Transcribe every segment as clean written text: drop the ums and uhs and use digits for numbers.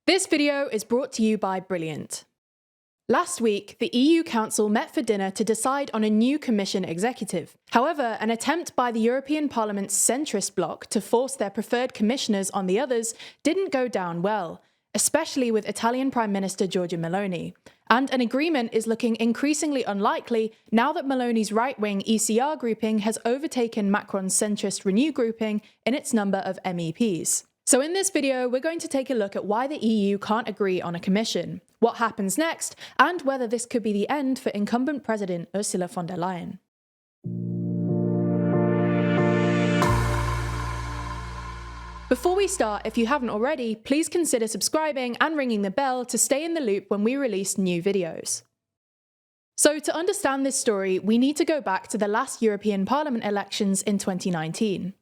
This video is brought to you by Brilliant. Last week, the EU Council met for dinner to decide on a new Commission executive. However, an attempt by the European Parliament's centrist bloc to force their preferred commissioners on the others didn't go down well, especially with Italian Prime Minister Giorgia Meloni. And an agreement is looking increasingly unlikely now that Meloni's right-wing ECR grouping has overtaken Macron's centrist Renew grouping in its number of MEPs. So in this video, we're going to take a look at why the EU can't agree on a commission, what happens next, and whether this could be the end for incumbent President Ursula von der Leyen. Before we start, if you haven't already, please consider subscribing and ringing the bell to stay in the loop when we release new videos. So to understand this story, we need to go back to the last European Parliament elections in 2019.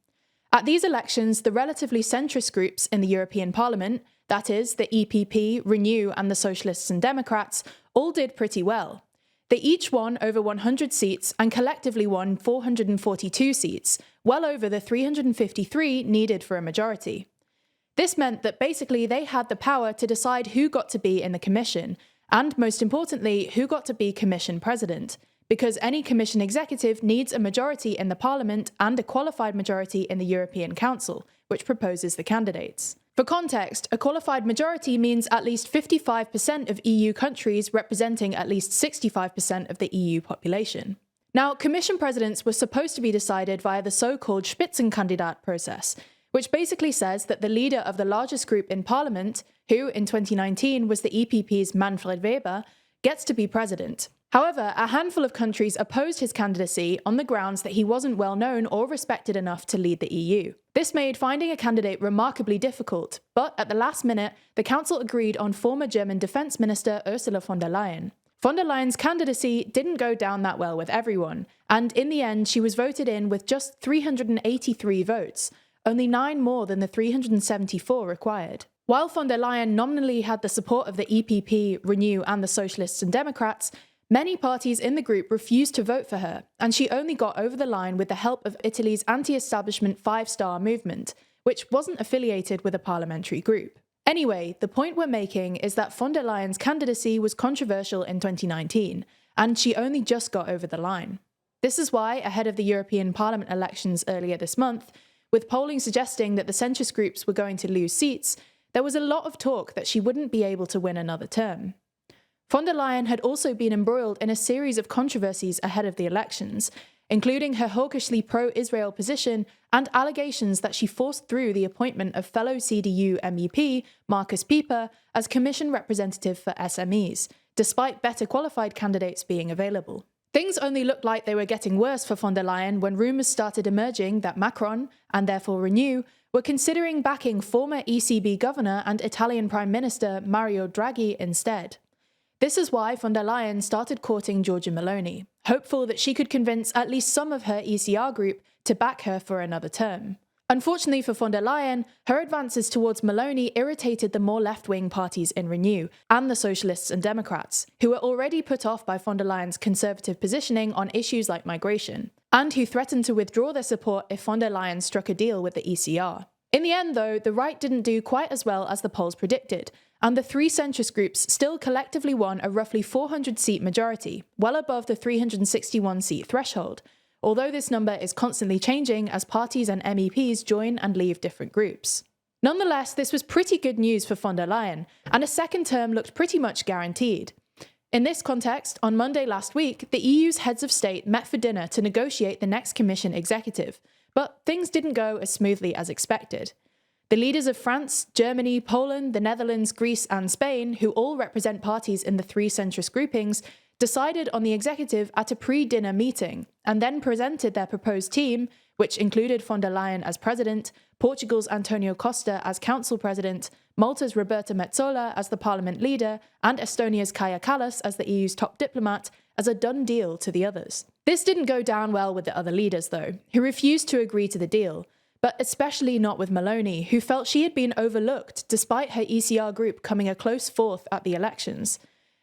At these elections, the relatively centrist groups in the European Parliament, that is, the EPP, Renew and the Socialists and Democrats, all did pretty well. They each won over 100 seats and collectively won 442 seats, well over the 353 needed for a majority. This meant that basically they had the power to decide who got to be in the Commission, and most importantly, who got to be Commission President, because any Commission executive needs a majority in the Parliament and a qualified majority in the European Council, which proposes the candidates. For context, a qualified majority means at least 55% of EU countries representing at least 65% of the EU population. Now, Commission presidents were supposed to be decided via the so-called Spitzenkandidat process, which basically says that the leader of the largest group in Parliament, who in 2019 was the EPP's Manfred Weber, gets to be president. However, a handful of countries opposed his candidacy on the grounds that he wasn't well known or respected enough to lead the EU. This made finding a candidate remarkably difficult, but at the last minute, the Council agreed on former German Defence Minister Ursula von der Leyen. Von der Leyen's candidacy didn't go down that well with everyone, and in the end she was voted in with just 383 votes, only 9 more than the 374 required. While von der Leyen nominally had the support of the EPP, Renew and the Socialists and Democrats, many parties in the group refused to vote for her, and she only got over the line with the help of Italy's anti-establishment Five-Star movement, which wasn't affiliated with a parliamentary group. Anyway, the point we're making is that von der Leyen's candidacy was controversial in 2019, and she only just got over the line. This is why, ahead of the European Parliament elections earlier this month, with polling suggesting that the centrist groups were going to lose seats, there was a lot of talk that she wouldn't be able to win another term. Von der Leyen had also been embroiled in a series of controversies ahead of the elections, including her hawkishly pro-Israel position and allegations that she forced through the appointment of fellow CDU MEP Markus Pieper as Commission representative for SMEs, despite better qualified candidates being available. Things only looked like they were getting worse for von der Leyen when rumours started emerging that Macron, and therefore Renew, were considering backing former ECB governor and Italian Prime Minister Mario Draghi instead. This is why von der Leyen started courting Giorgia Meloni, hopeful that she could convince at least some of her ECR group to back her for another term. Unfortunately for von der Leyen, her advances towards Meloni irritated the more left-wing parties in Renew and the Socialists and Democrats, who were already put off by von der Leyen's conservative positioning on issues like migration, and who threatened to withdraw their support if von der Leyen struck a deal with the ECR. In the end, though, the right didn't do quite as well as the polls predicted, and the three centrist groups still collectively won a roughly 400-seat majority, well above the 361-seat threshold, although this number is constantly changing as parties and MEPs join and leave different groups. Nonetheless, this was pretty good news for von der Leyen, and a second term looked pretty much guaranteed. In this context, on Monday last week, the EU's heads of state met for dinner to negotiate the next Commission executive, but things didn't go as smoothly as expected. The leaders of France, Germany, Poland, the Netherlands, Greece and Spain, who all represent parties in the three centrist groupings, decided on the executive at a pre-dinner meeting and then presented their proposed team, which included von der Leyen as president, Portugal's Antonio Costa as council president, Malta's Roberta Metsola as the parliament leader, and Estonia's Kaja Kallas as the EU's top diplomat, as a done deal to the others. This didn't go down well with the other leaders, though, who refused to agree to the deal, but especially not with Meloni, who felt she had been overlooked despite her ECR group coming a close fourth at the elections.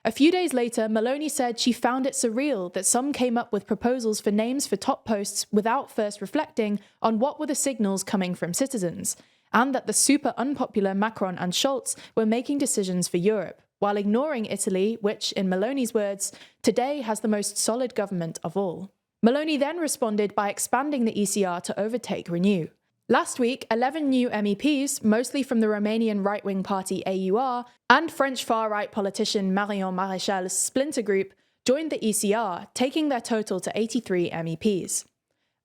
A few days later, Meloni said she found it surreal that some came up with proposals for names for top posts without first reflecting on what were the signals coming from citizens, and that the super unpopular Macron and Scholz were making decisions for Europe, while ignoring Italy, which, in Meloni's words, today has the most solid government of all. Meloni then responded by expanding the ECR to overtake Renew. Last week, 11 new MEPs, mostly from the Romanian right-wing party AUR, and French far-right politician Marion Maréchal's splinter group, joined the ECR, taking their total to 83 MEPs.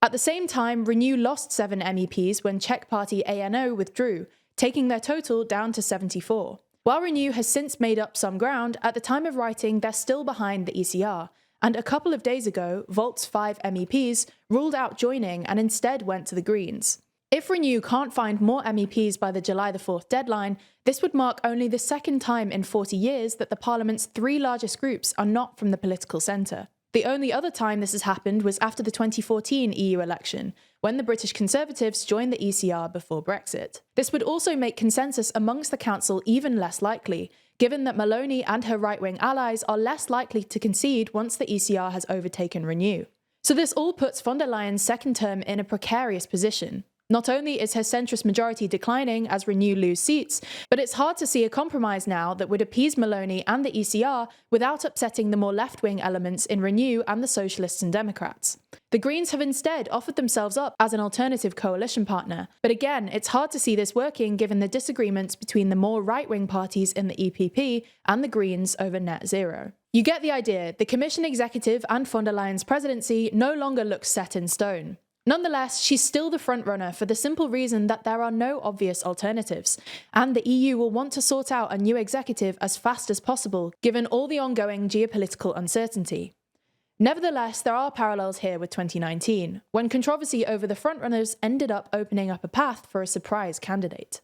At the same time, Renew lost 7 MEPs when Czech party ANO withdrew, taking their total down to 74. While Renew has since made up some ground, at the time of writing they're still behind the ECR, and a couple of days ago, Volt's 5 MEPs ruled out joining and instead went to the Greens. If Renew can't find more MEPs by the July 4th deadline, this would mark only the second time in 40 years that the Parliament's 3 largest groups are not from the political centre. The only other time this has happened was after the 2014 EU election, when the British Conservatives joined the ECR before Brexit. This would also make consensus amongst the Council even less likely, given that Meloni and her right-wing allies are less likely to concede once the ECR has overtaken Renew. So this all puts von der Leyen's second term in a precarious position. Not only is her centrist majority declining as Renew lose seats, but it's hard to see a compromise now that would appease Meloni and the ECR without upsetting the more left-wing elements in Renew and the Socialists and Democrats. The Greens have instead offered themselves up as an alternative coalition partner, but again, it's hard to see this working given the disagreements between the more right-wing parties in the EPP and the Greens over net zero. You get the idea. The Commission executive and von der Leyen's presidency no longer looks set in stone. Nonetheless, she's still the frontrunner for the simple reason that there are no obvious alternatives, and the EU will want to sort out a new executive as fast as possible, given all the ongoing geopolitical uncertainty. Nevertheless, there are parallels here with 2019, when controversy over the frontrunners ended up opening up a path for a surprise candidate.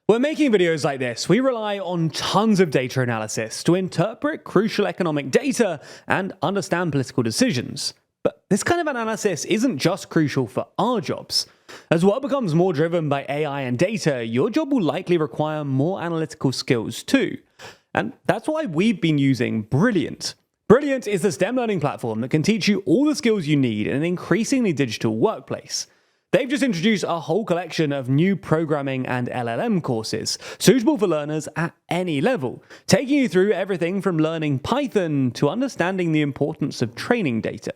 When making videos like this, we rely on tons of data analysis to interpret crucial economic data and understand political decisions. But this kind of analysis isn't just crucial for our jobs. As the world becomes more driven by AI and data, your job will likely require more analytical skills too. And that's why we've been using Brilliant. Brilliant is the STEM learning platform that can teach you all the skills you need in an increasingly digital workplace. They've just introduced a whole collection of new programming and LLM courses, suitable for learners at any level, taking you through everything from learning Python to understanding the importance of training data.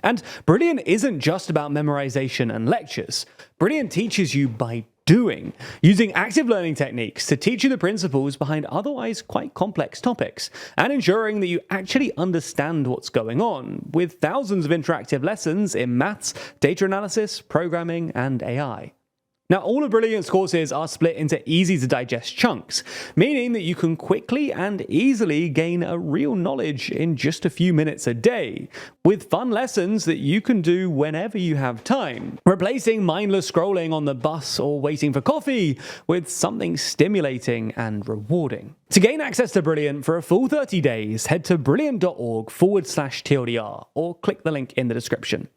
And Brilliant isn't just about memorization and lectures. Brilliant teaches you by doing, using active learning techniques to teach you the principles behind otherwise quite complex topics, and ensuring that you actually understand what's going on, with thousands of interactive lessons in maths, data analysis, programming, and AI. Now, all of Brilliant's courses are split into easy-to-digest chunks, meaning that you can quickly and easily gain a real knowledge in just a few minutes a day, with fun lessons that you can do whenever you have time, replacing mindless scrolling on the bus or waiting for coffee with something stimulating and rewarding. To gain access to Brilliant for a full 30 days, head to brilliant.org/TLDR or click the link in the description.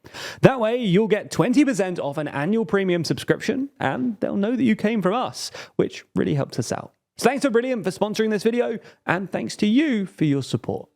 That way, you'll get 20% off an annual premium subscription, and they'll know that you came from us, which really helps us out. So thanks to Brilliant for sponsoring this video, and thanks to you for your support.